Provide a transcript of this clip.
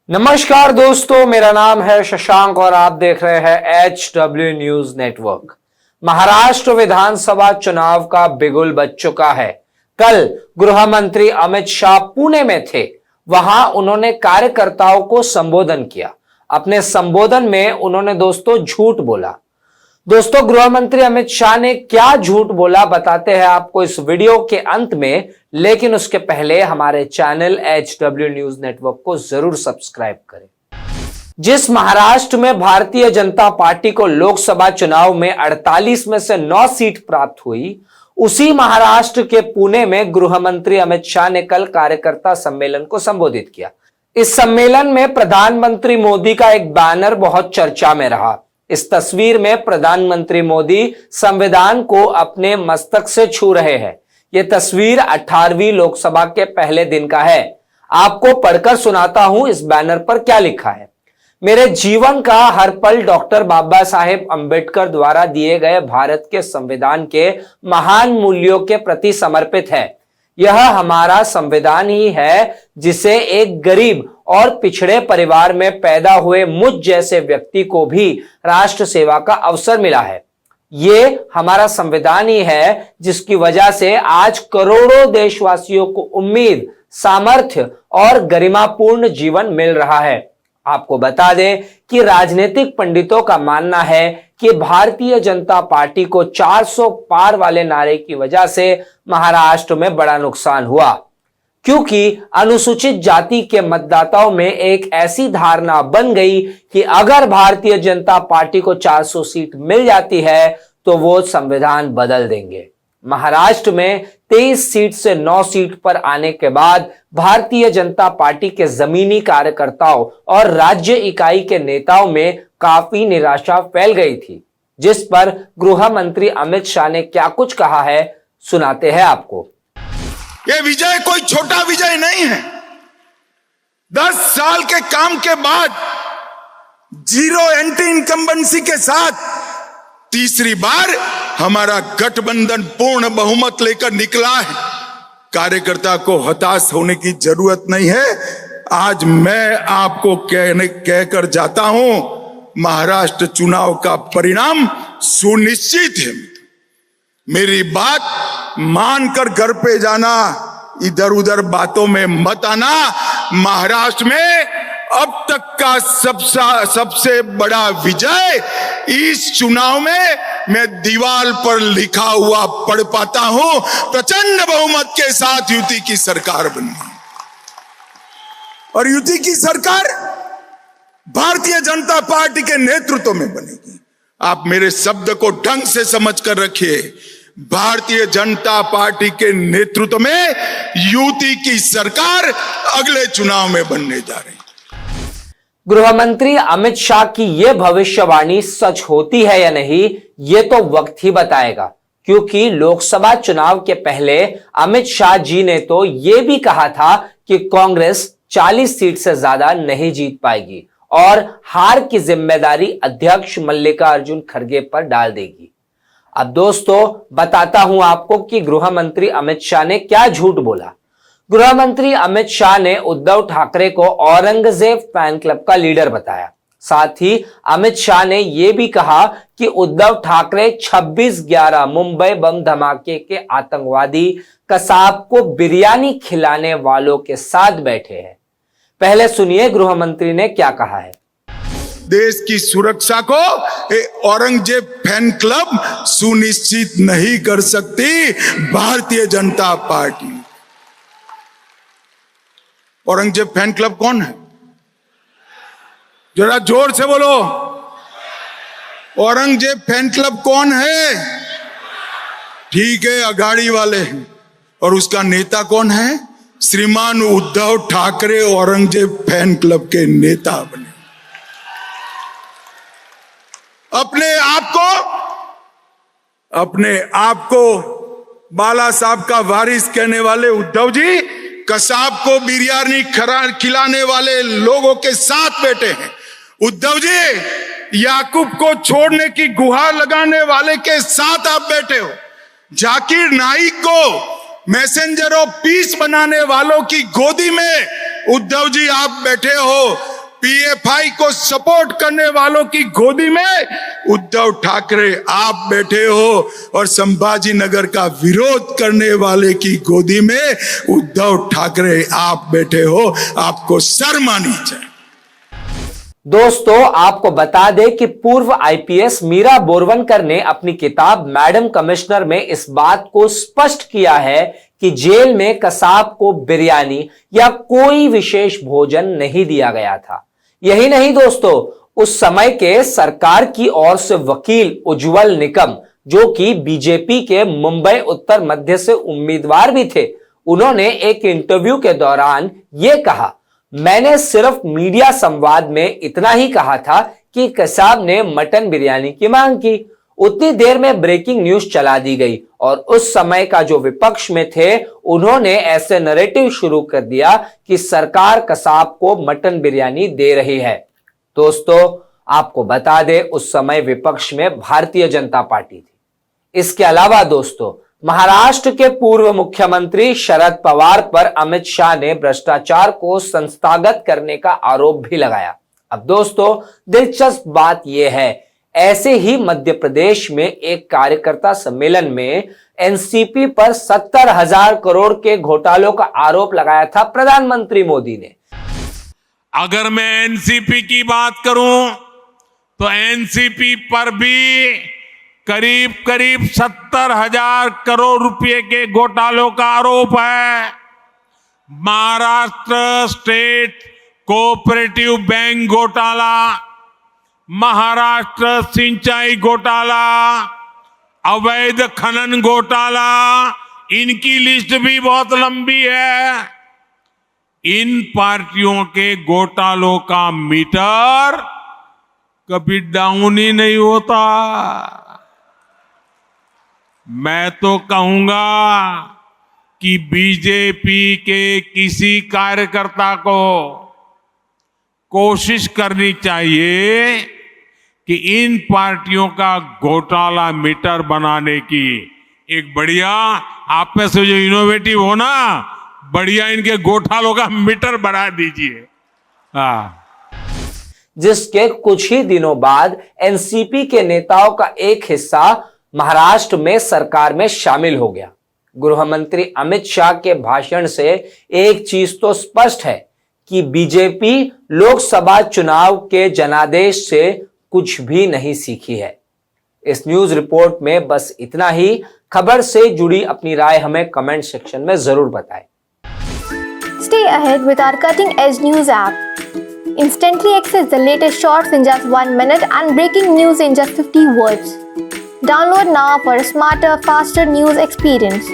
नमस्कार दोस्तों, मेरा नाम है शशांक और आप देख रहे हैं HW न्यूज नेटवर्क। महाराष्ट्र विधानसभा चुनाव का बिगुल बज चुका है। कल गृह मंत्री अमित शाह पुणे में थे। वहां उन्होंने कार्यकर्ताओं को संबोधन किया। अपने संबोधन में उन्होंने दोस्तों झूठ बोला। दोस्तों, गृह मंत्री अमित शाह ने क्या झूठ बोला बताते हैं आपको इस वीडियो के अंत में, लेकिन उसके पहले हमारे चैनल HW न्यूज नेटवर्क को जरूर सब्सक्राइब करें। जिस महाराष्ट्र में भारतीय जनता पार्टी को लोकसभा चुनाव में 48 में से 9 सीट प्राप्त हुई, उसी महाराष्ट्र के पुणे में गृह मंत्री अमित शाह ने कल कार्यकर्ता सम्मेलन को संबोधित किया। इस सम्मेलन में प्रधानमंत्री मोदी का एक बैनर बहुत चर्चा में रहा। इस तस्वीर में प्रधानमंत्री मोदी संविधान को अपने मस्तक से छू रहे हैं। यह तस्वीर 18वीं लोकसभा के पहले दिन का है। आपको पढ़कर सुनाता हूं इस बैनर पर क्या लिखा है। मेरे जीवन का हर पल डॉक्टर बाबा साहेब अंबेडकर द्वारा दिए गए भारत के संविधान के महान मूल्यों के प्रति समर्पित है। यह हमारा संविधान ही है जिसे एक गरीब और पिछड़े परिवार में पैदा हुए मुझ जैसे व्यक्ति को भी राष्ट्र सेवा का अवसर मिला है। ये हमारा संविधान ही है जिसकी वजह से आज करोड़ों देशवासियों को उम्मीद, सामर्थ्य और गरिमापूर्ण जीवन मिल रहा है। आपको बता दें कि राजनीतिक पंडितों का मानना है कि भारतीय जनता पार्टी को 400 पार वाले नारे की वजह से महाराष्ट्र में बड़ा नुकसान हुआ, क्योंकि अनुसूचित जाति के मतदाताओं में एक ऐसी धारणा बन गई कि अगर भारतीय जनता पार्टी को 400 सीट मिल जाती है तो वो संविधान बदल देंगे। महाराष्ट्र में 23 सीट से 9 सीट पर आने के बाद भारतीय जनता पार्टी के जमीनी कार्यकर्ताओं और राज्य इकाई के नेताओं में काफी निराशा फैल गई थी, जिस पर गृह मंत्री अमित शाह ने क्या कुछ कहा है सुनाते हैं आपको। ये विजय कोई छोटा विजय नहीं है। 10 साल के काम के बाद जीरो एंटी इनकम्बेंसी के साथ तीसरी बार हमारा गठबंधन पूर्ण बहुमत लेकर निकला है। कार्यकर्ता को हताश होने की जरूरत नहीं है। आज मैं आपको कहकर जाता हूं, महाराष्ट्र चुनाव का परिणाम सुनिश्चित है। मेरी बात मानकर घर पे जाना, इधर उधर बातों में मत आना। महाराष्ट्र में अब तक का सबसे बड़ा विजय इस चुनाव में मैं दीवार पर लिखा हुआ पढ़ पाता हूं। प्रचंड बहुमत के साथ युति की सरकार बनी और युति की सरकार भारतीय जनता पार्टी के नेतृत्व में बनेगी। आप मेरे शब्द को ढंग से समझ कर रखिए। भारतीय जनता पार्टी के नेतृत्व में युति की सरकार अगले चुनाव में बनने जा रही है। गृह मंत्री अमित शाह की यह भविष्यवाणी सच होती है या नहीं, ये तो वक्त ही बताएगा, क्योंकि लोकसभा चुनाव के पहले अमित शाह जी ने तो यह भी कहा था कि कांग्रेस 40 सीट से ज्यादा नहीं जीत पाएगी और हार की जिम्मेदारी अध्यक्ष मल्लिकार्जुन खड़गे पर डाल देगी। अब दोस्तों, बताता हूं आपको कि गृह मंत्री अमित शाह ने क्या झूठ बोला। गृह मंत्री अमित शाह ने उद्धव ठाकरे को औरंगजेब फैन क्लब का लीडर बताया। साथ ही अमित शाह ने यह भी कहा कि उद्धव ठाकरे 26/11 मुंबई बम धमाके के आतंकवादी कसाब को बिरयानी खिलाने वालों के साथ बैठे हैं। पहले सुनिए गृह मंत्री ने क्या कहा है। देश की सुरक्षा को औरंगजेब फैन क्लब सुनिश्चित नहीं कर सकती Bharatiya Janata party. Aurangzeb fan club कौन है? जरा जोर से बोलो। औरंगजेब फैन क्लब कौन है? ठीक है, अघाड़ी वाले हैं। और उसका नेता कौन है? श्रीमान उद्धव ठाकरे औरंगजेब फैन क्लब के नेता बने। अपने आप को बाला साहब का वारिस कहने वाले उद्धव जी कसाब को बिरयानी खिलाने वाले लोगों के साथ बैठे हैं। उद्धव जी याकूब को छोड़ने की गुहार लगाने वाले के साथ आप बैठे हो। जाकिर नाइक को मैसेंजर ऑफ पीस बनाने वालों की गोदी में उद्धव जी आप बैठे हो। पीएफआई को सपोर्ट करने वालों की गोदी में उद्धव ठाकरे आप बैठे हो और संभाजी नगर का विरोध करने वाले की गोदी में उद्धव ठाकरे आप बैठे हो। आपको शर्म आनी चाहिए। दोस्तों, आपको बता दें कि पूर्व आईपीएस मीरा बोरवनकर ने अपनी किताब मैडम कमिश्नर में इस बात को स्पष्ट किया है कि जेल में कसाब को बिरयानी या कोई विशेष भोजन नहीं दिया गया था। यही नहीं दोस्तों, उस समय के सरकार की ओर से वकील उज्जवल निकम, जो कि बीजेपी के मुंबई उत्तर मध्य से उम्मीदवार भी थे, उन्होंने एक इंटरव्यू के दौरान यह कहा, मैंने सिर्फ मीडिया संवाद में इतना ही कहा था कि कसाब ने मटन बिरयानी की मांग की। उतनी देर में ब्रेकिंग न्यूज चला दी गई और उस समय का जो विपक्ष में थे उन्होंने ऐसे नैरेटिव शुरू कर दिया कि सरकार कसाब को मटन बिरयानी दे रही है। दोस्तों, आपको बता दें उस समय विपक्ष में भारतीय जनता पार्टी थी। इसके अलावा दोस्तों, महाराष्ट्र के पूर्व मुख्यमंत्री शरद पवार पर अमित शाह ने भ्रष्टाचार को संस्थागत करने का आरोप भी लगाया। अब दोस्तों, दिलचस्प बात यह है, ऐसे ही मध्य प्रदेश में एक कार्यकर्ता सम्मेलन में एनसीपी पर 70,000 करोड़ के घोटालों का आरोप लगाया था प्रधानमंत्री मोदी ने। अगर मैं एनसीपी की बात करूं तो एनसीपी पर भी करीब करीब 70,000 करोड़ रुपए के घोटालों का आरोप है। महाराष्ट्र स्टेट कोऑपरेटिव बैंक घोटाला, महाराष्ट्र सिंचाई घोटाला, अवैध खनन घोटाला, इनकी लिस्ट भी बहुत लंबी है। इन पार्टियों के घोटालों का मीटर कभी डाउन ही नहीं होता। मैं तो कहूंगा कि बीजेपी के किसी कार्यकर्ता को कोशिश करनी चाहिए कि इन पार्टियों का घोटाला मीटर बनाने की एक बढ़िया, आप में से जो इनोवेटिव हो ना, बढ़िया इनके घोटालों का मीटर बढ़ा दीजिए। जिसके कुछ ही दिनों बाद एनसीपी के नेताओं का एक हिस्सा महाराष्ट्र में सरकार में शामिल हो गया। गृह मंत्री अमित शाह के भाषण से एक चीज तो स्पष्ट है कि बीजेपी लोकसभा चुनाव के जनादेश से कुछ भी नहीं सीखी है। इस न्यूज रिपोर्ट में बस इतना ही। खबर से जुड़ी अपनी राय हमें कमेंट सेक्शन में जरूर बताएं। Stay ahead with our cutting-edge news app. Instantly access the latest shorts in just 1 minute and breaking news in just 50 words. Download now for a smarter, faster news experience.